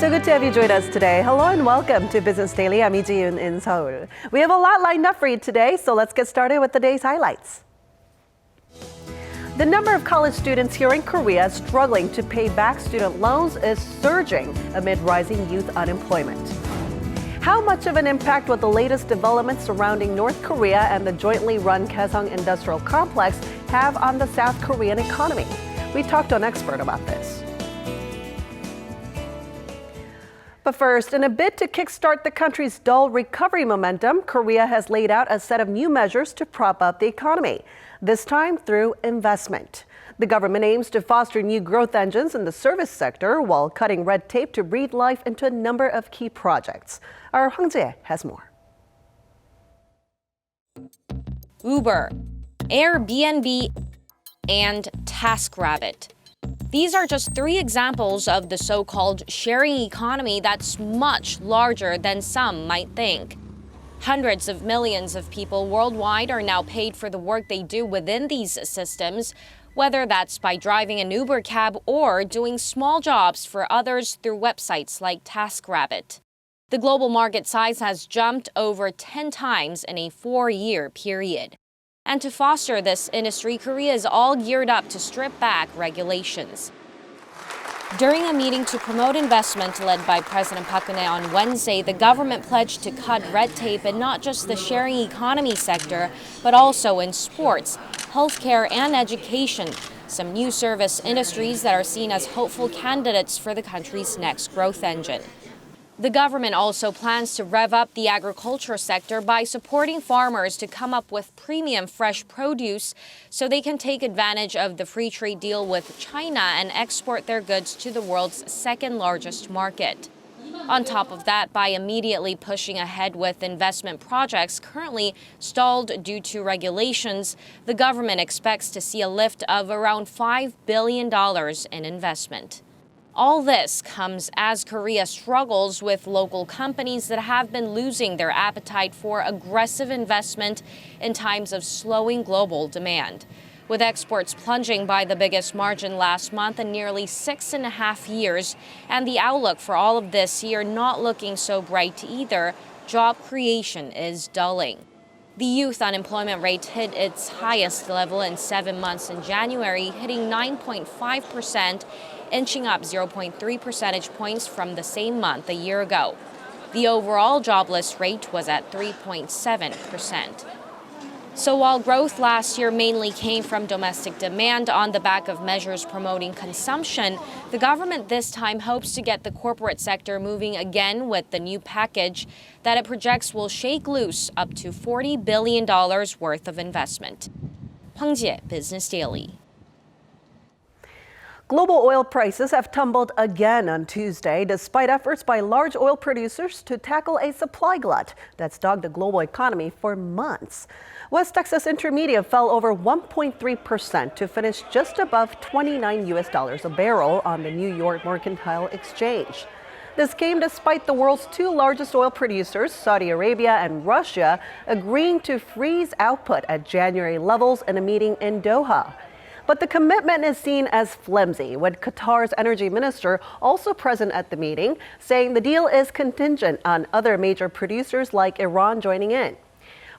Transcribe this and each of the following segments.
So good to have you join us today. Hello and welcome to Business Daily. I'm Lee Ji-yoon in Seoul. We have a lot lined up for you today, so let's get started with the day's highlights. The number of college students here in Korea struggling to pay back student loans is surging amid rising youth unemployment. How much of an impact will the latest developments surrounding North Korea and the jointly run Kaesong Industrial Complex have on the South Korean economy? We talked to an expert about this. But first, in a bid to kickstart the country's dull recovery momentum, Korea has laid out a set of new measures to prop up the economy, this time through investment. The government aims to foster new growth engines in the service sector while cutting red tape to breathe life into a number of key projects. Our Hwang Jae has more. Uber, Airbnb, and TaskRabbit. These are just three examples of the so-called sharing economy that's much larger than some might think. Hundreds of millions of people worldwide are now paid for the work they do within these systems, whether that's by driving an Uber cab or doing small jobs for others through websites like TaskRabbit. The global market size has jumped over 10 times in a 4-year period. And to foster this industry, Korea is all geared up to strip back regulations. During a meeting to promote investment led by President Park Geun-hye on Wednesday, the government pledged to cut red tape in not just the sharing economy sector, but also in sports, healthcare, and education, some new service industries that are seen as hopeful candidates for the country's next growth engine. The government also plans to rev up the agriculture sector by supporting farmers to come up with premium fresh produce so they can take advantage of the free trade deal with China and export their goods to the world's second largest market. On top of that, by immediately pushing ahead with investment projects currently stalled due to regulations, the government expects to see a lift of around $5 billion in investment. All this comes as Korea struggles with local companies that have been losing their appetite for aggressive investment in times of slowing global demand. With exports plunging by the biggest margin last month in nearly 6.5 years, and the outlook for all of this year not looking so bright either, job creation is dulling. The youth unemployment rate hit its highest level in 7 months in January, hitting 9.5%, inching up 0.3 percentage points from the same month a year ago. The overall jobless rate was at 3.7%. So while growth last year mainly came from domestic demand on the back of measures promoting consumption, the government this time hopes to get the corporate sector moving again with the new package that it projects will shake loose up to $40 billion worth of investment. Hwang Jae, Business Daily. Global oil prices have tumbled again on Tuesday, despite efforts by large oil producers to tackle a supply glut that's dogged the global economy for months. West Texas Intermediate fell over 1.3% to finish just above $29 a barrel on the New York Mercantile Exchange. This came despite the world's two largest oil producers, Saudi Arabia and Russia, agreeing to freeze output at January levels in a meeting in Doha. But the commitment is seen as flimsy, with Qatar's energy minister also present at the meeting, saying the deal is contingent on other major producers like Iran joining in.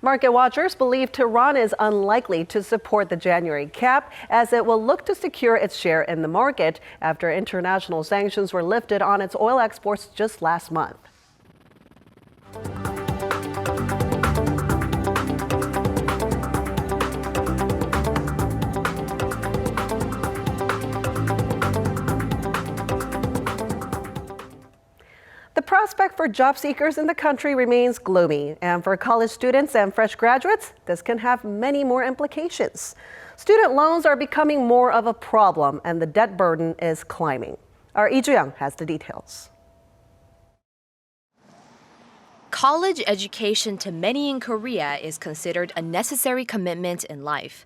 Market watchers believe Tehran is unlikely to support the January cap, as it will look to secure its share in the market after international sanctions were lifted on its oil exports just last month. The prospect for job seekers in the country remains gloomy, and for college students and fresh graduates, this can have many more implications. Student loans are becoming more of a problem, and the debt burden is climbing. Our Lee Ju-young has the details. College education to many in Korea is considered a necessary commitment in life.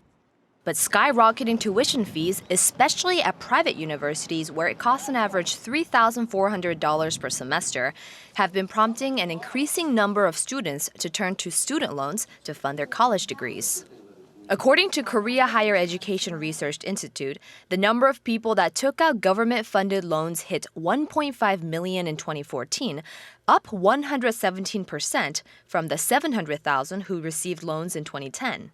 But skyrocketing tuition fees, especially at private universities where it costs an average $3,400 per semester, have been prompting an increasing number of students to turn to student loans to fund their college degrees. According to Korea Higher Education Research Institute, the number of people that took out government-funded loans hit 1.5 million in 2014, up 117% from the 700,000 who received loans in 2010.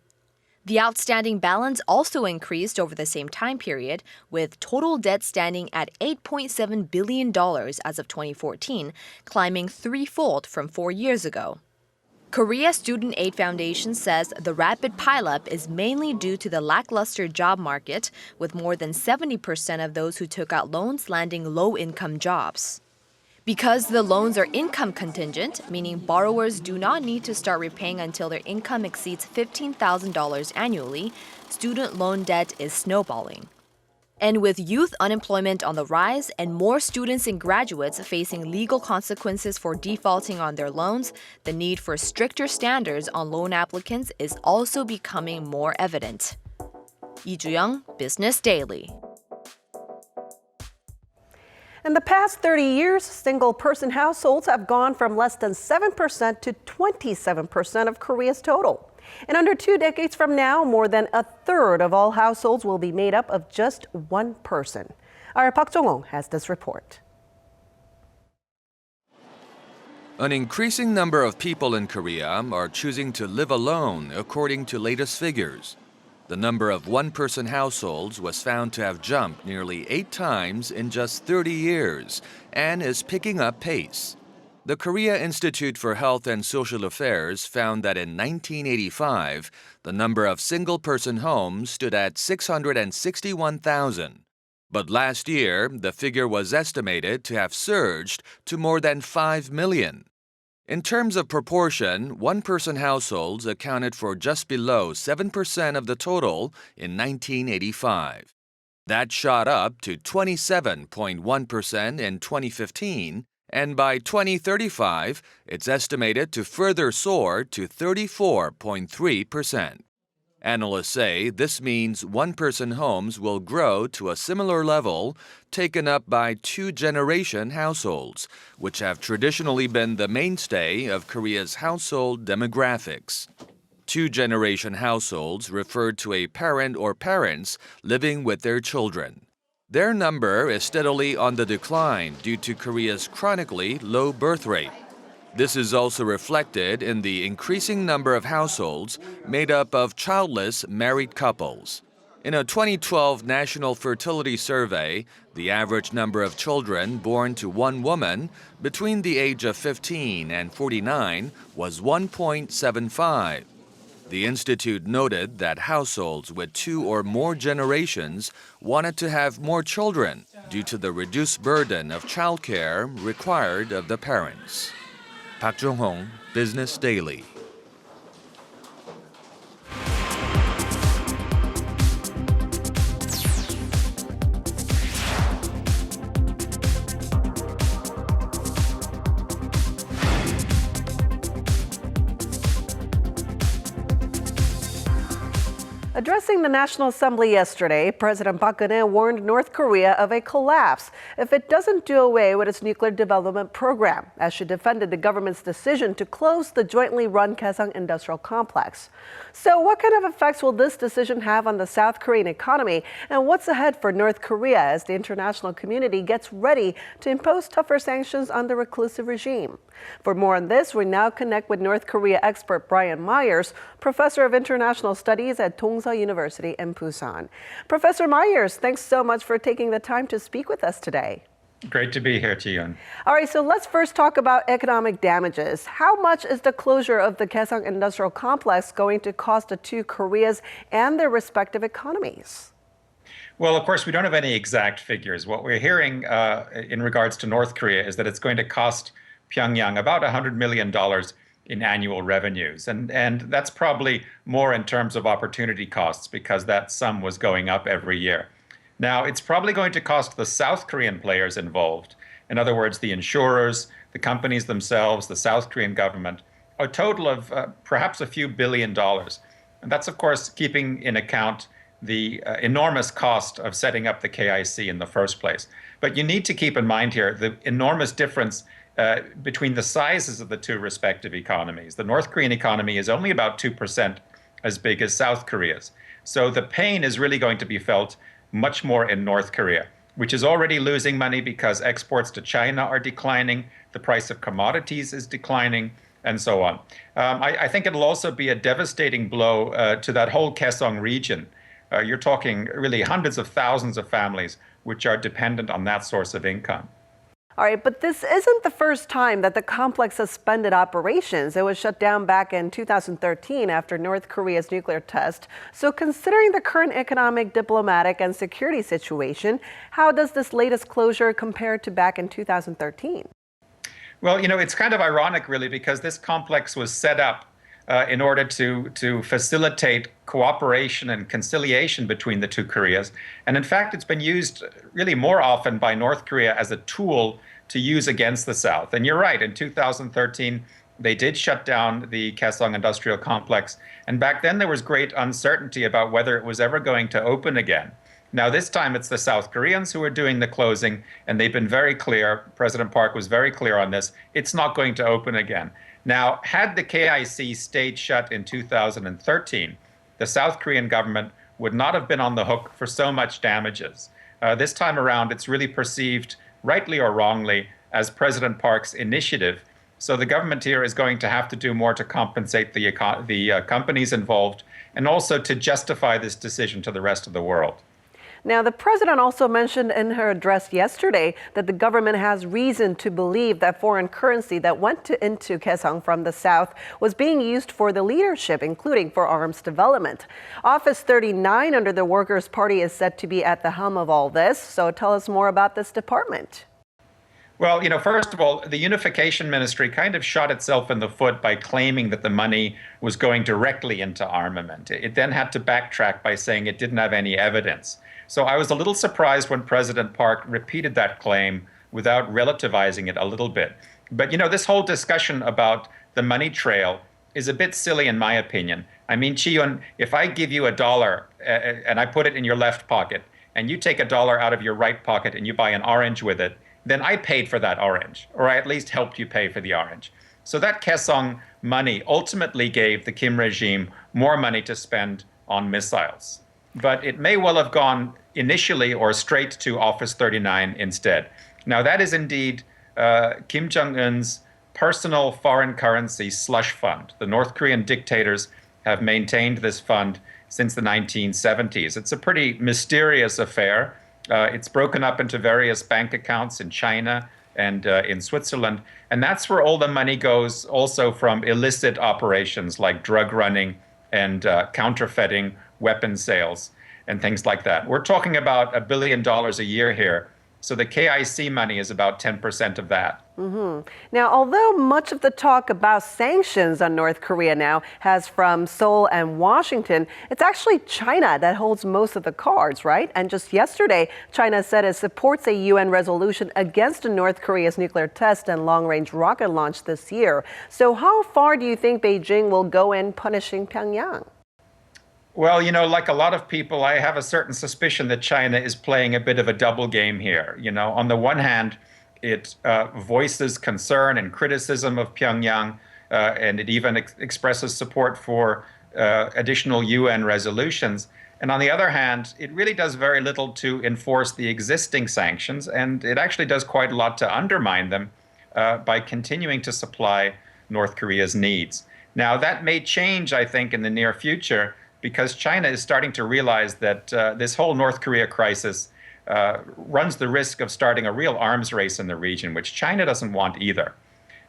The outstanding balance also increased over the same time period, with total debt standing at $8.7 billion as of 2014, climbing threefold from 4 years ago. Korea Student Aid Foundation says the rapid pileup is mainly due to the lackluster job market, with more than 70% of those who took out loans landing low-income jobs. Because the loans are income contingent, meaning borrowers do not need to start repaying until their income exceeds $15,000 annually, student loan debt is snowballing. And with youth unemployment on the rise and more students and graduates facing legal consequences for defaulting on their loans, the need for stricter standards on loan applicants is also becoming more evident. Lee Ju-young, Business Daily. In the past 30 years, single-person households have gone from less than 7% to 27% of Korea's total. In under 2 decades from now, more than a third of all households will be made up of just one person. Our Park Geun-hye has this report. An increasing number of people in Korea are choosing to live alone, according to latest figures. The number of one-person households was found to have jumped nearly 8 times in just 30 years and is picking up pace. The Korea Institute for Health and Social Affairs found that in 1985, the number of single-person homes stood at 661,000. But last year, the figure was estimated to have surged to more than 5 million. In terms of proportion, one-person households accounted for just below 7% of the total in 1985. That shot up to 27.1% in 2015, and by 2035, it's estimated to further soar to 34.3%. Analysts say this means one-person homes will grow to a similar level, taken up by two-generation households, which have traditionally been the mainstay of Korea's household demographics. Two-generation households refer to a parent or parents living with their children. Their number is steadily on the decline due to Korea's chronically low birth rate. This is also reflected in the increasing number of households made up of childless married couples. In a 2012 National Fertility Survey, the average number of children born to one woman between the age of 15 and 49 was 1.75. The institute noted that households with 2 or more generations wanted to have more children due to the reduced burden of childcare required of the parents. Park Geun-hye, Business Daily. Addressing the National Assembly yesterday, President Park Geun-hye warned North Korea of a collapse if it doesn't do away with its nuclear development program, as she defended the government's decision to close the jointly run Kaesong Industrial Complex. So what kind of effects will this decision have on the South Korean economy, and what's ahead for North Korea as the international community gets ready to impose tougher sanctions on the reclusive regime? For more on this, we now connect with North Korea expert Brian Myers, professor of international studies at Dongsa University in Busan. Professor Myers, thanks so much for taking the time to speak with us today. Great to be here, Ji-yoon. All right, so let's first talk about economic damages. How much is the closure of the Kaesong Industrial Complex going to cost the two Koreas and their respective economies? Well, of course, we don't have any exact figures. What we're hearing in regards to North Korea is that it's going to cost Pyongyang about $100 million in annual revenues. And that's probably more in terms of opportunity costs because that sum was going up every year. Now, it's probably going to cost the South Korean players involved, in other words, the insurers, the companies themselves, the South Korean government, a total of perhaps a few $1 billion. And that's, of course, keeping in account the enormous cost of setting up the KIC in the first place. But you need to keep in mind here the enormous difference between the sizes of the two respective economies. The North Korean economy is only about 2% as big as South Korea's. So the pain is really going to be felt much more in North Korea, which is already losing money because exports to China are declining, the price of commodities is declining, and so on. I think it'll also be a devastating blow to that whole Kaesong region. You're talking really hundreds of thousands of families which are dependent on that source of income. All right, but this isn't the first time that the complex suspended operations. It was shut down back in 2013 after North Korea's nuclear test. So considering the current economic, diplomatic, and security situation, how does this latest closure compare to back in 2013? Well, it's kind of ironic, really, because this complex was set up in order to facilitate cooperation and conciliation between the two Koreas. And in fact, it's been used really more often by North Korea as a tool to use against the South. And you're right, in 2013, they did shut down the Kaesong Industrial Complex. And back then, there was great uncertainty about whether it was ever going to open again. Now, this time, it's the South Koreans who are doing the closing, and they've been very clear. President Park was very clear on this. It's not going to open again. Now, had the KIC stayed shut in 2013, the South Korean government would not have been on the hook for so much damages. This time around, it's really perceived, rightly or wrongly, as President Park's initiative. So the government here is going to have to do more to compensate the companies involved and also to justify this decision to the rest of the world. Now, the president also mentioned in her address yesterday that the government has reason to believe that foreign currency that went into Kaesong from the south was being used for the leadership, including for arms development. Office 39 under the Workers' Party is said to be at the helm of all this. So tell us more about this department. Well, first of all, the Unification Ministry kind of shot itself in the foot by claiming that the money was going directly into armament. It then had to backtrack by saying it didn't have any evidence. So I was a little surprised when President Park repeated that claim without relativizing it a little bit. But, this whole discussion about the money trail is a bit silly in my opinion. I mean, Chi-yun, if I give you $1 and I put it in your left pocket and you take $1 out of your right pocket and you buy an orange with it, then I paid for that orange, or I at least helped you pay for the orange. So that Kaesong money ultimately gave the Kim regime more money to spend on missiles. But it may well have gone initially or straight to Office 39 instead. Now, that is indeed Kim Jong-un's personal foreign currency slush fund. The North Korean dictators have maintained this fund since the 1970s. It's a pretty mysterious affair. It's broken up into various bank accounts in China and in Switzerland. And that's where all the money goes also from illicit operations like drug running and counterfeiting, weapon sales, and things like that. We're talking about $1 billion a year here. So the KIC money is about 10% of that. Now, although much of the talk about sanctions on North Korea now has from Seoul and Washington, it's actually China that holds most of the cards, right? And just yesterday, China said it supports a UN resolution against North Korea's nuclear test and long-range rocket launch this year. So how far do you think Beijing will go in punishing Pyongyang? Well, like a lot of people, I have a certain suspicion that China is playing a bit of a double game here. On the one hand, it voices concern and criticism of Pyongyang, and it even expresses support for additional UN resolutions. And on the other hand, it really does very little to enforce the existing sanctions, and it actually does quite a lot to undermine them by continuing to supply North Korea's needs. Now, that may change, I think, in the near future, because China is starting to realize that this whole North Korea crisis runs the risk of starting a real arms race in the region, which China doesn't want either.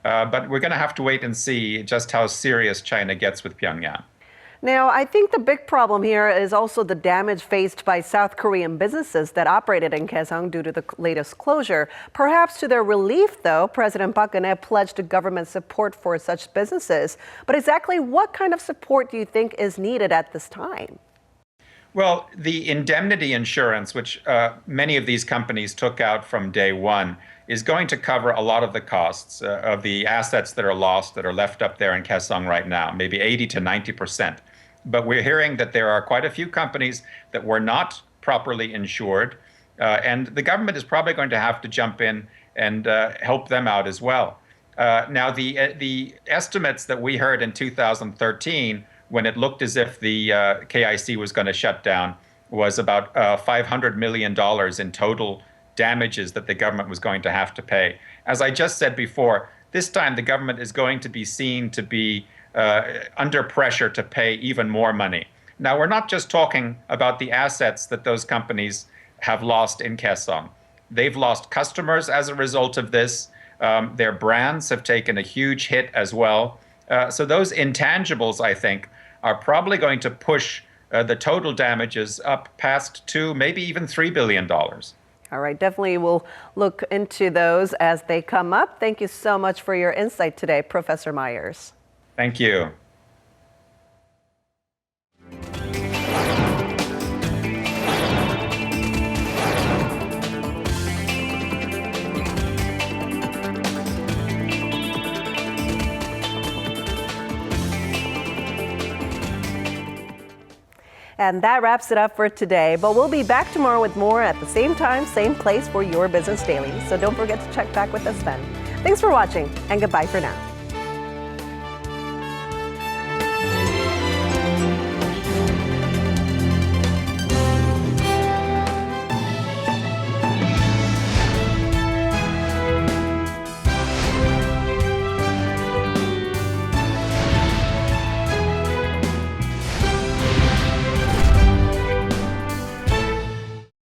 But we're going to have to wait and see just how serious China gets with Pyongyang. Now, I think the big problem here is also the damage faced by South Korean businesses that operated in Kaesong due to the latest closure. Perhaps to their relief, though, President Park Geun-hye pledged government support for such businesses. But exactly what kind of support do you think is needed at this time? Well, the indemnity insurance, which many of these companies took out from day one, is going to cover a lot of the costs of the assets that are lost, that are left up there in Kaesong right now, maybe 80 to 90%. But we're hearing that there are quite a few companies that were not properly insured, and the government is probably going to have to jump in and help them out as well. Now, the estimates that we heard in 2013 when it looked as if the KIC was going to shut down was about $500 million in total damages that the government was going to have to pay. As I just said before, this time the government is going to be seen to be under pressure to pay even more money. Now, we're not just talking about the assets that those companies have lost in Kaesong. They've lost customers as a result of this. Their brands have taken a huge hit as well. So those intangibles, I think, are probably going to push the total damages up past $2, maybe even $3 billion. All right, definitely we'll look into those as they come up. Thank you so much for your insight today, Professor Myers. Thank you. And that wraps it up for today. But we'll be back tomorrow with more at the same time, same place for your Business Daily. So don't forget to check back with us then. Thanks for watching, and goodbye for now.